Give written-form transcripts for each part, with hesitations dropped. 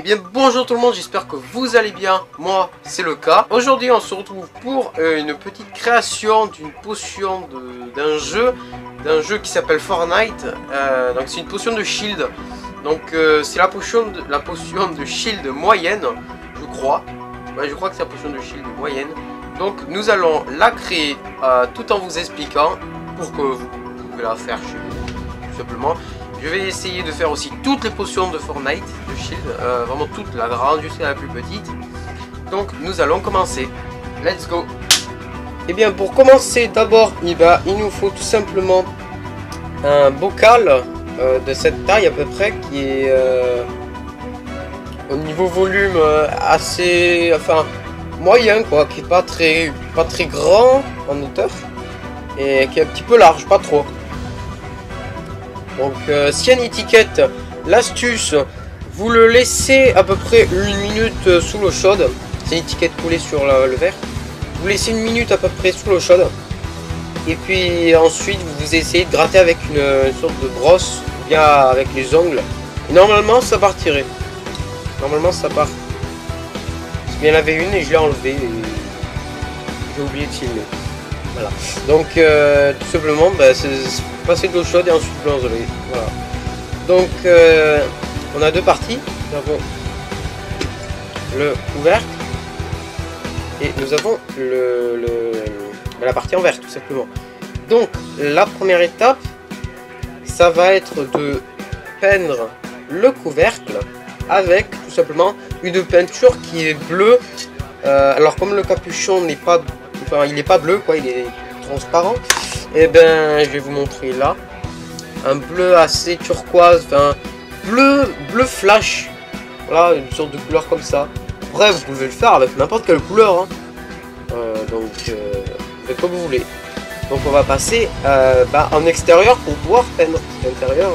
Eh bien bonjour tout le monde, j'espère que vous allez bien, moi c'est le cas. Aujourd'hui on se retrouve pour une petite création d'une potion d'un jeu qui s'appelle Fortnite. Donc c'est une potion de shield. Donc c'est la potion de shield moyenne, je crois. Ouais, je crois que c'est la potion de shield moyenne. Donc nous allons la créer tout en vous expliquant pour que vous pouvez la faire chez vous, tout simplement. Je vais essayer de faire aussi toutes les potions de Fortnite, de shield, vraiment toutes, la grande jusqu'à la plus petite. Donc nous allons commencer. Let's go. Et bien pour commencer, d'abord il nous faut tout simplement un bocal de cette taille à peu près, qui est au niveau volume assez, enfin moyen quoi, qui est pas très grand en hauteur et qui est un petit peu large, pas trop. Donc s'il y a une étiquette, l'astuce, vous le laissez à peu près une minute sous l'eau chaude. C'est une étiquette collée sur le verre. Vous laissez une minute à peu près sous l'eau chaude. Et puis ensuite vous essayez de gratter avec une sorte de brosse, ou bien avec les ongles. Et normalement ça partirait. Normalement ça part. Il y en avait une et je l'ai enlevée et j'ai oublié de filmer. Voilà. Donc tout simplement c'est passer de l'eau chaude et ensuite blanzer. Voilà. Donc on a deux parties. Nous avons le couvercle et nous avons la partie en verre tout simplement. Donc la première étape, ça va être de peindre le couvercle avec tout simplement une peinture qui est bleue. Alors comme le capuchon n'est pas, enfin il n'est pas bleu quoi, il est transparent. Et ben je vais vous montrer là un bleu assez turquoise, enfin bleu flash. Voilà, une sorte de couleur comme ça. Bref, vous pouvez le faire avec n'importe quelle couleur, hein. Donc faites comme vous voulez. Donc on va passer en extérieur pour pouvoir peindre. L'intérieur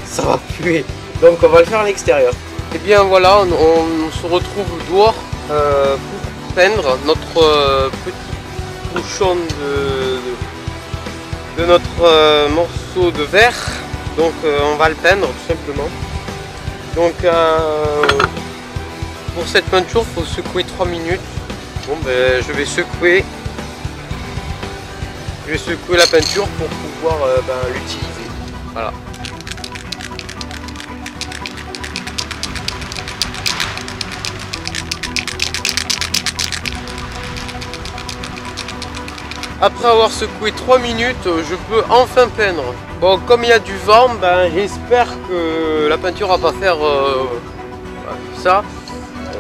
ça va puer. Donc on va le faire à l'extérieur. Et bien voilà, on se retrouve dehors pour peindre notre petit bouchon de notre morceau de verre. Donc on va le peindre tout simplement. Donc pour cette peinture il faut secouer 3 minutes. Bon ben je vais secouer la peinture pour pouvoir l'utiliser. Voilà. Après avoir secoué 3 minutes, je peux enfin peindre. Bon, comme il y a du vent, j'espère que la peinture va pas faire ça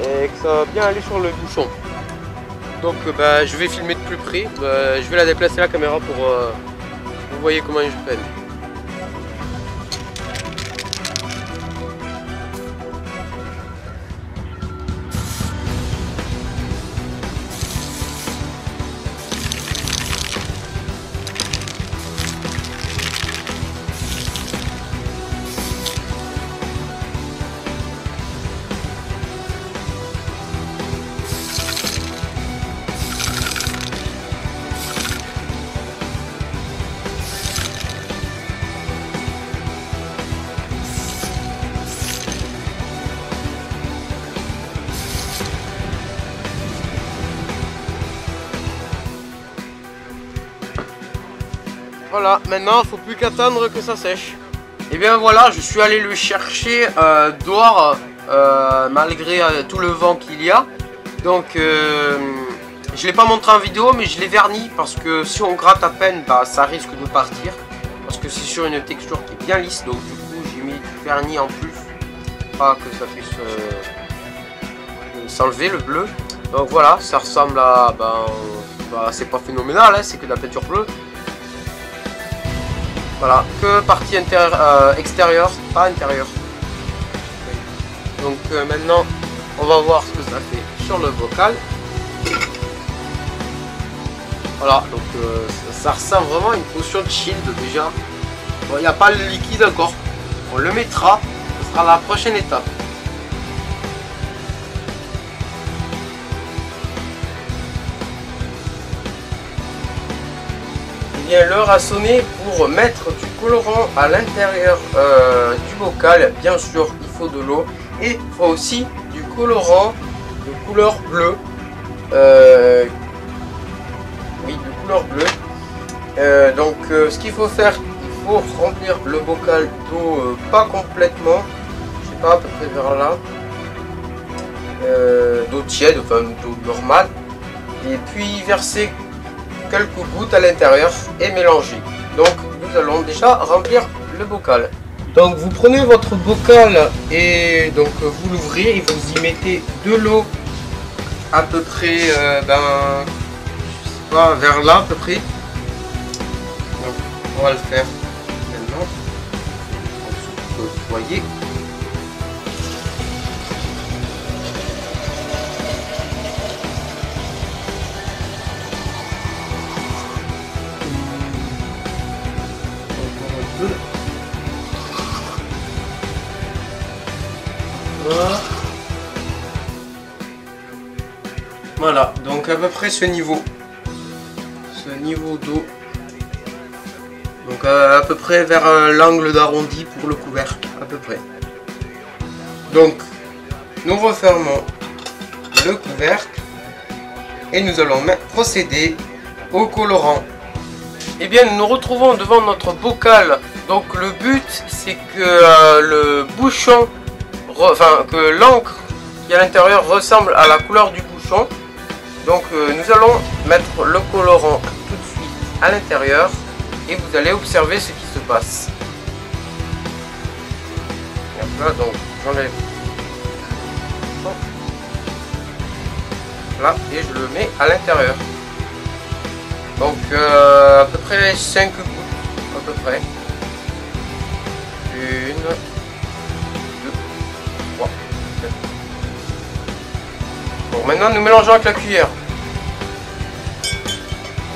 et que ça va bien aller sur le bouchon. Donc je vais filmer de plus près. Je vais la déplacer la caméra pour vous voyez comment je peins. Voilà, maintenant il ne faut plus qu'attendre que ça sèche. Et bien voilà, je suis allé le chercher dehors malgré tout le vent qu'il y a. Donc je ne l'ai pas montré en vidéo, mais je l'ai verni parce que si on gratte à peine, ça risque de partir. Parce que c'est sur une texture qui est bien lisse, donc du coup j'ai mis du vernis en plus, pas que ça puisse s'enlever le bleu. Donc voilà, ça ressemble à, c'est pas phénoménal, hein, c'est que de la peinture bleue. Voilà, que partie extérieure, pas intérieure. Donc maintenant, on va voir ce que ça fait sur le bocal. Voilà, donc ça ressemble vraiment à une potion de shield déjà. Bon, il n'y a pas le liquide encore. On le mettra, ce sera la prochaine étape. bien l'heure a sonné pour mettre du colorant à l'intérieur du bocal. Bien sûr, il faut de l'eau et il faut aussi du colorant de couleur bleue. Oui, de couleur bleue. Donc ce qu'il faut faire, il faut remplir le bocal d'eau, pas complètement, je sais pas, à peu près vers là, d'eau tiède, enfin d'eau normale, et puis verser quelques gouttes à l'intérieur et mélanger. Donc nous allons déjà remplir le bocal. Donc vous prenez votre bocal et donc vous l'ouvrez et vous y mettez de l'eau à peu près, je sais pas, vers là à peu près. Donc on va le faire maintenant. Donc, vous voyez. Voilà, donc à peu près ce niveau d'eau, donc à peu près vers l'angle d'arrondi pour le couvercle, à peu près. Donc nous refermons le couvercle et nous allons procéder au colorant. Et bien nous nous retrouvons devant notre bocal. Donc le but c'est que le bouchon, enfin que l'encre qui est à l'intérieur ressemble à la couleur du bouchon. Donc nous allons mettre le colorant tout de suite à l'intérieur et vous allez observer ce qui se passe. Là, donc j'enlève là et je le mets à l'intérieur. Donc à peu près 5 gouttes, à peu près. 1, 2, 3, 4. Bon, maintenant nous mélangeons avec la cuillère.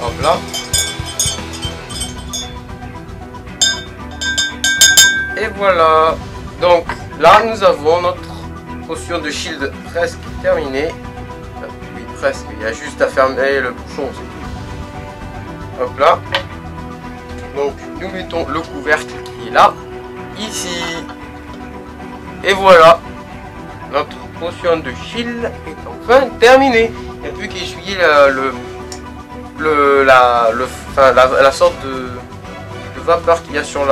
Hop là. Et voilà. Donc là nous avons notre potion de shield presque terminée. Oui, presque. Il y a juste à fermer le bouchon. Hop là. Donc nous mettons le couvercle qui est là. Ici. Et voilà. Notre potion de shield est enfin terminée. Il n'y a plus qu'à essuyer la sorte de vapeur qu'il y a sur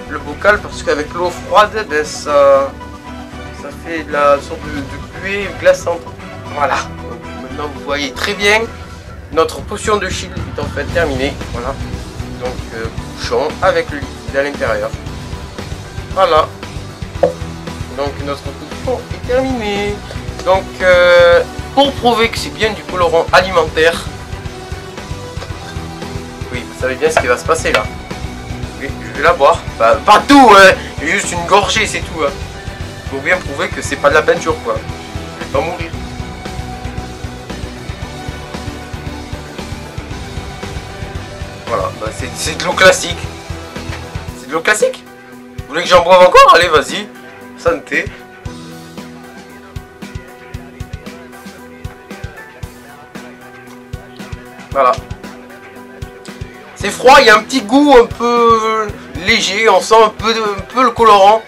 le bocal, parce qu'avec l'eau froide, ben, ça fait la sorte de buée glaçante. Voilà. Donc, maintenant vous voyez très bien, notre potion de shield est en fait terminée. Voilà. Donc bouchon avec le liquide à l'intérieur. Voilà. Donc notre potion est terminée. Donc pour prouver que c'est bien du colorant alimentaire, oui, vous savez bien ce qui va se passer là. Oui, je vais la boire. Enfin, pas tout, hein. Juste une gorgée, c'est tout. Hein. Pour bien prouver que c'est pas de la peinture, quoi. Je vais pas mourir. Voilà, bah, c'est de l'eau classique. C'est de l'eau classique. Vous voulez que j'en boive encore? Allez, vas-y. Santé. Voilà. C'est froid, il y a un petit goût un peu léger, on sent un peu le colorant.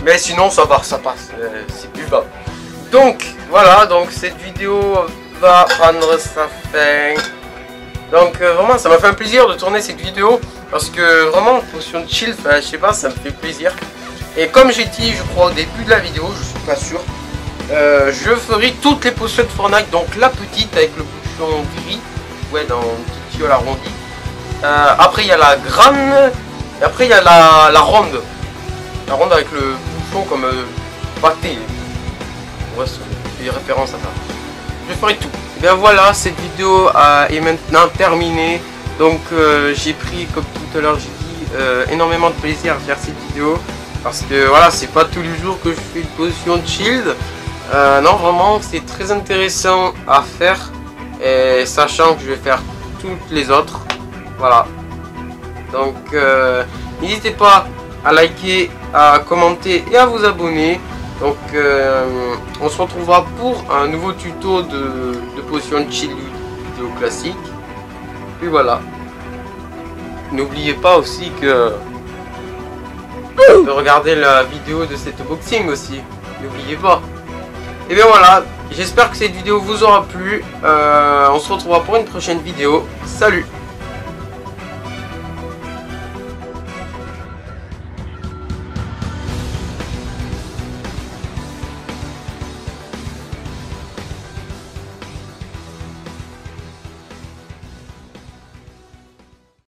Mais sinon ça va, ça passe, c'est buvable. Donc voilà, donc cette vidéo va prendre sa fin. Donc vraiment ça m'a fait un plaisir de tourner cette vidéo. Parce que vraiment potion de chill, je sais pas, ça me fait plaisir. Et comme j'ai dit je crois au début de la vidéo, je suis pas sûr, je ferai toutes les potions de Fortnite. Donc la petite avec le bouchon gris, ouais, dans une petite fiole arrondie. Après il y a la grande, et après il y a la ronde. La ronde avec le bouchon comme pâté. Ouais, c'est des références à ça. Je ferai tout. Et bien voilà, cette vidéo est maintenant terminée. Donc j'ai pris, comme tout à l'heure j'ai dit, énormément de plaisir à faire cette vidéo. Parce que voilà, c'est pas tous les jours que je fais une potion de shield. Non, vraiment, c'est très intéressant à faire. Et sachant que je vais faire toutes les autres. Voilà. Donc n'hésitez pas à liker, à commenter et à vous abonner. Donc on se retrouvera pour un nouveau tuto de potion de shield vidéo classique. Puis voilà. N'oubliez pas aussi que de regarder la vidéo de cet unboxing aussi. N'oubliez pas. Et bien voilà, j'espère que cette vidéo vous aura plu. On se retrouvera pour une prochaine vidéo. Salut!